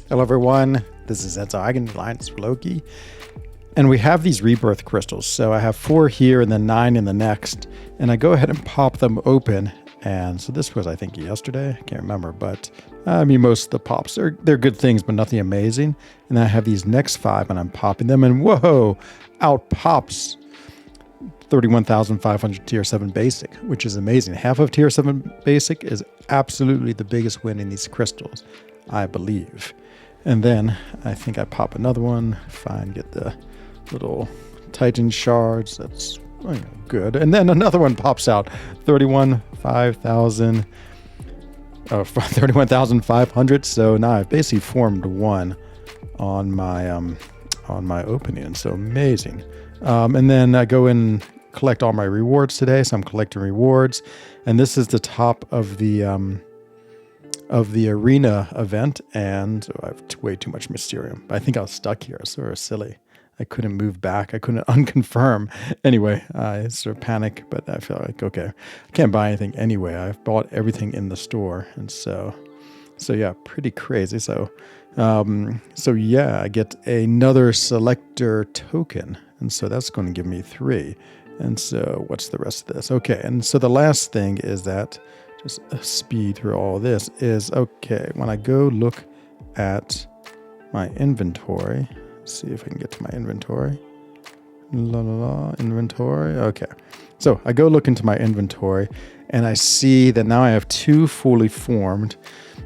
Hello everyone, this is Enzo Eigen, Alliance for Loki, and we have these Rebirth crystals. So I have 4 here and then 9 in the next, and I go ahead and pop them open. And so this was, I think, yesterday, I can't remember, but I mean, most of the pops, they're good things, but nothing amazing. And then I have these next 5 and I'm popping them, and whoa, out pops 31,500 tier 7 basic, which is amazing. Half of tier 7 basic is absolutely the biggest win in these crystals, I believe. And then I think I pop another one, fine, get the little Titan shards, that's good. And then another one pops out, 31,500. So now I've basically formed one on my opening, so amazing. And then I go in, collect all my rewards today, so I'm collecting rewards. And this is the top of the arena event, and I have way too much Mysterium. I think I was stuck here. It's sort of silly. I couldn't move back. I couldn't unconfirm. Anyway, I sort of panic, but I feel like, okay, I can't buy anything anyway. I've bought everything in the store. And so yeah, pretty crazy. So yeah, I get another selector token. And so that's going to give me 3. And so what's the rest of this? Okay. And so the last thing is that, just speed through all this, is okay. When I go look at my inventory, let's see if I can get to my inventory. Inventory. Okay. So I go look into my inventory and I see that now I have 2 fully formed,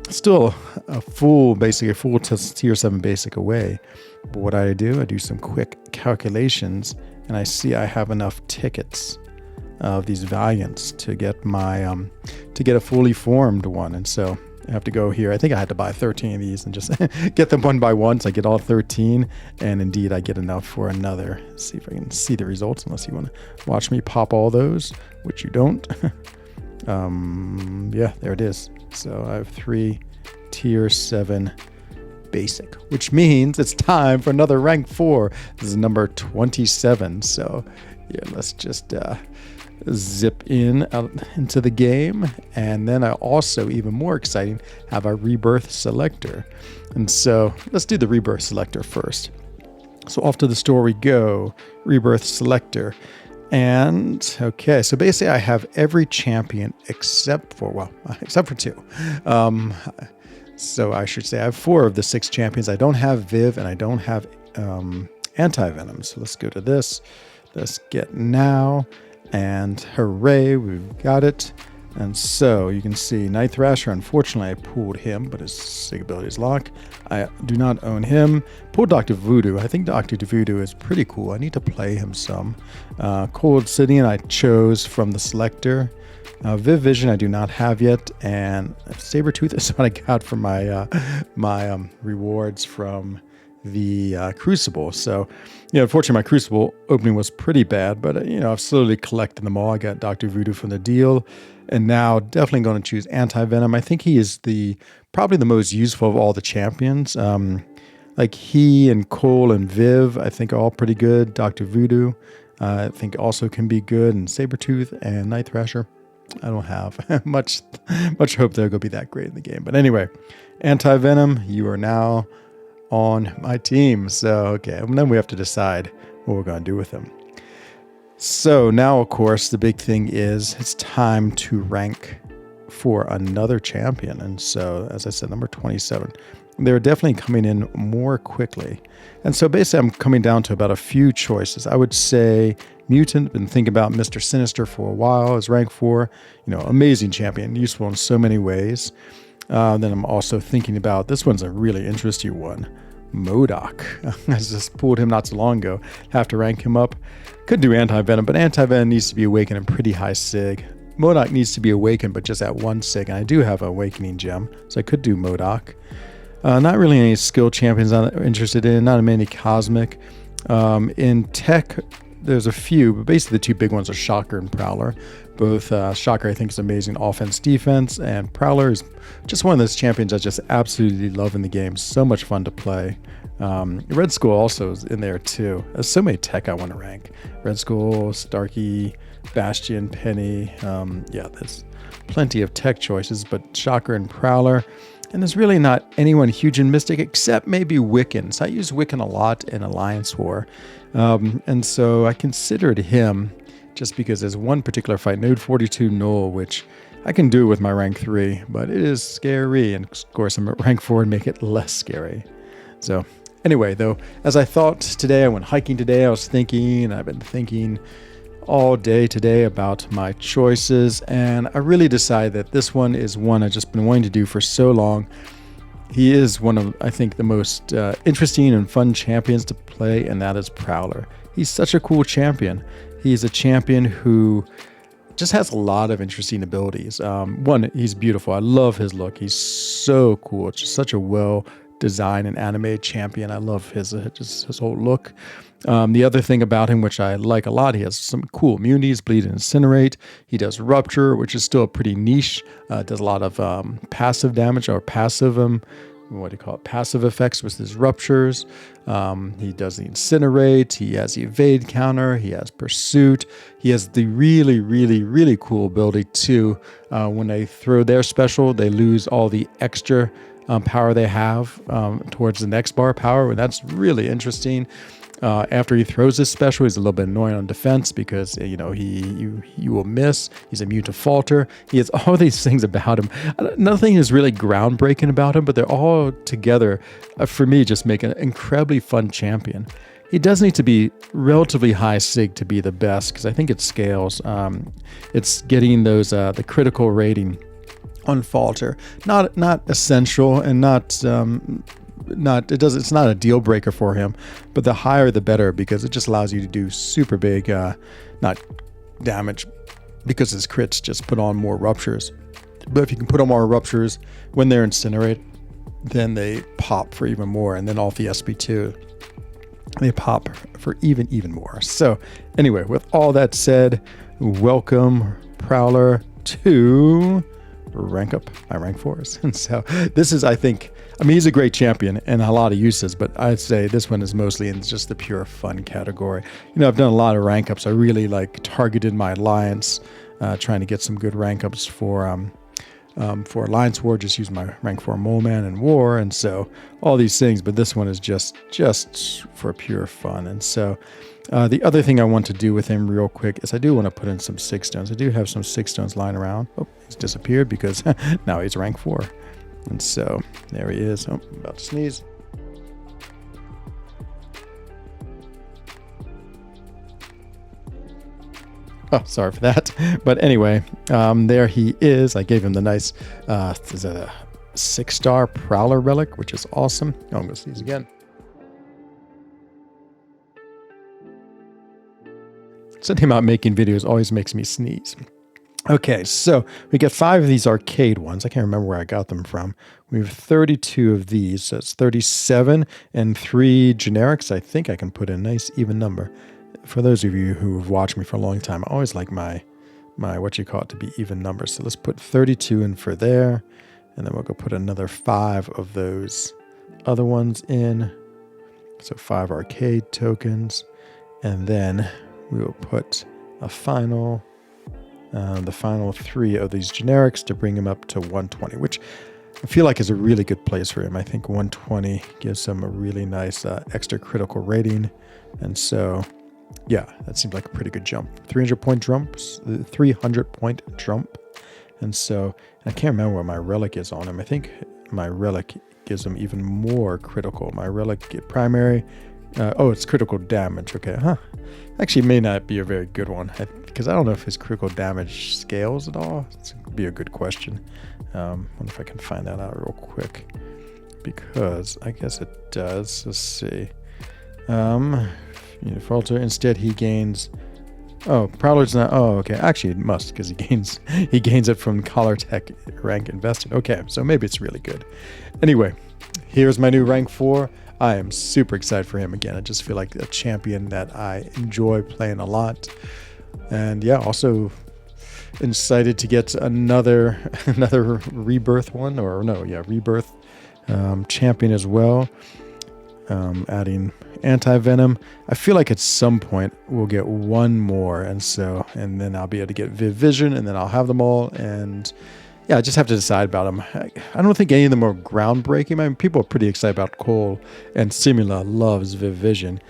still a full tier 7 basic away. But what I do some quick calculations and I see I have enough tickets of these Valiants to get my to get a fully formed one. And so I have to go here. I think I had to buy 13 of these and just get them one by one, so I get all 13, and indeed I get enough for another. Let's see if I can see the results, unless you want to watch me pop all those, which you don't. Yeah, there it is. So I have 3 tier 7 basic, which means it's time for another rank 4. This is number 27. So yeah, let's just zip out into the game. And then I also, even more exciting, have a Rebirth selector. And so let's do the Rebirth selector first. So off to the store we go, Rebirth selector. And okay, so basically I have every champion except for 2. So I should say I have 4 of the 6 champions. I don't have Viv and I don't have anti-venom. So let's go to this. Let's get now. And hooray, we've got it. And so you can see Night Thrasher, unfortunately I pulled him, but his sig ability is locked. I do not own him. Pulled Dr. Voodoo. I think Dr. Voodoo is pretty cool. I need to play him some. Cold Obsidian I chose from the selector. Viv Vision I do not have yet. And Sabretooth is what I got from my rewards from the Crucible. So, unfortunately my Crucible opening was pretty bad, but I've slowly collected them all. I got Dr. Voodoo from the deal, and now definitely going to choose Anti-Venom. I think he is probably the most useful of all the champions. Like he and Cole and Viv, I think are all pretty good. Dr. Voodoo, I think also can be good, and Sabretooth and Night Thrasher, I don't have much hope they're going to be that great in the game. But anyway, Anti-Venom, you are now on my team. So, okay, and then we have to decide what we're going to do with him. So now, of course, the big thing is it's time to rank for another champion. And so, as I said, number 27, they're definitely coming in more quickly. And so basically I'm coming down to about a few choices. I would say Mutant, been thinking about Mr. Sinister for a while as rank 4, amazing champion, useful in so many ways. Then I'm also thinking about, this one's a really interesting one, MODOK. I just pulled him not so long ago. Have to rank him up. Could do Anti-Venom, but Anti-Venom needs to be awakened in pretty high sig. MODOK needs to be awakened, but just at 1 sig, and I do have an Awakening Gem, so I could do MODOK. Not really any skill champions I'm interested in, not many Cosmic. In tech, there's a few, but basically the 2 big ones are Shocker and Prowler. Both Shocker I think is amazing offense, defense, and Prowler is just one of those champions I just absolutely love in the game. So much fun to play. Red Skull also is in there too. There's so many tech I want to rank. Red Skull, Starkey, Bastion, Penny. Yeah, there's plenty of tech choices, but Shocker and Prowler. And there's really not anyone huge in Mystic except maybe Wiccan. So I use Wiccan a lot in Alliance War. And so I considered him just because there's one particular fight, Node 42 Null, which I can do with my rank 3, but it is scary. And of course, I'm at rank 4 and make it less scary. So anyway, though, as I thought today, I went hiking today, I was thinking, I've been thinking all day today about my choices, and I really decided that this one is one I've just been wanting to do for so long. He is one of, I think, the most interesting and fun champions to play, and that is Prowler. He's such a cool champion. He's a champion who just has a lot of interesting abilities. One, he's beautiful. I love his look. He's so cool. It's just such a well-designed and animated champion. I love his whole look. The other thing about him, which I like a lot, he has some cool immunities, bleed and incinerate. He does rupture, which is still pretty niche. Does a lot of passive damage or passive, passive effects with his ruptures. He does the incinerate. He has the evade counter. He has pursuit. He has the really, really, really cool ability too. When they throw their special, they lose all the extra power they have towards the next bar power, and that's really interesting. After he throws his special, he's a little bit annoying on defense because you will miss. He's immune to falter. He has all these things about him. Nothing is really groundbreaking about him, but they're all together for me just make an incredibly fun champion. He does need to be relatively high sig to be the best because I think it scales. It's getting those the critical rating on falter, not essential and it's not a deal breaker for him, but the higher the better because it just allows you to do super big not damage because his crits just put on more ruptures. But if you can put on more ruptures when they're incinerated, then they pop for even more, and then off the SP2 they pop for even more. So anyway, with all that said, welcome Prowler to rank up my rank 4s. And so this is, I think, he's a great champion and a lot of uses, but I'd say this one is mostly in just the pure fun category. I've done a lot of rank ups. I really targeted my alliance, trying to get some good rank ups for Alliance War, just use my rank 4 Mole Man and War, and so all these things, but this one is just for pure fun. And so the other thing I want to do with him real quick is I do want to put in some 6 stones. I do have some 6 stones lying around. Oh, he's disappeared because now he's rank 4. And so there he is. Oh, I'm about to sneeze. Oh, sorry for that. But anyway, there he is. I gave him the nice, is that a 6-star Prowler relic, which is awesome. Oh, I'm going to sneeze again. Something about making videos always makes me sneeze. Okay, so we get 5 of these arcade ones. I can't remember where I got them from. We have 32 of these, so it's 37 and 3 generics. I think I can put a nice even number. For those of you who have watched me for a long time, I always like my to be even numbers. So let's put 32 in for there, and then we'll go put another 5 of those other ones in. So 5 arcade tokens, and then we will put a final... the final 3 of these generics to bring him up to 120, which I feel like is a really good place for him. I think 120 gives him a really nice extra critical rating. And so, yeah, that seems like a pretty good jump. 300 point jump. And so, I can't remember what my relic is on him. I think my relic gives him even more critical. My relic primary, it's critical damage. Okay, actually may not be a very good one. Because I don't know if his critical damage scales at all. It's going to be a good question. Wonder if I can find that out real quick. Because I guess it does. Let's see. Falter. Instead, he gains. Oh, Prowler's not. Oh, okay. Actually, it must because he gains it from Collar Tech rank invested. Okay, so maybe it's really good. Anyway, here's my new rank 4. I am super excited for him again. I just feel like a champion that I enjoy playing a lot. And yeah, also excited to get another Rebirth one, Rebirth champion as well. Adding anti-venom. I feel like at some point we'll get one more, and then I'll be able to get Viv Vision, and then I'll have them all. And yeah, I just have to decide about them. I don't think any of them are groundbreaking. I mean, people are pretty excited about Cole, and Simula loves Viv Vision.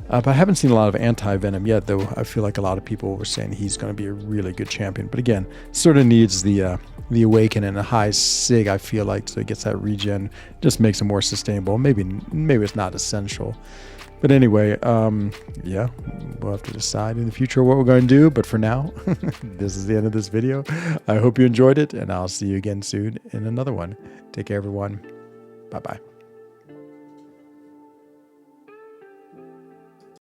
But I haven't seen a lot of anti-venom yet, though I feel like a lot of people were saying he's going to be a really good champion. But again, sort of needs the awaken and a high sig, I feel like, so he gets that regen, just makes him more sustainable. Maybe it's not essential. But anyway, yeah, we'll have to decide in the future what we're going to do. But for now, this is the end of this video. I hope you enjoyed it, and I'll see you again soon in another one. Take care, everyone. Bye-bye.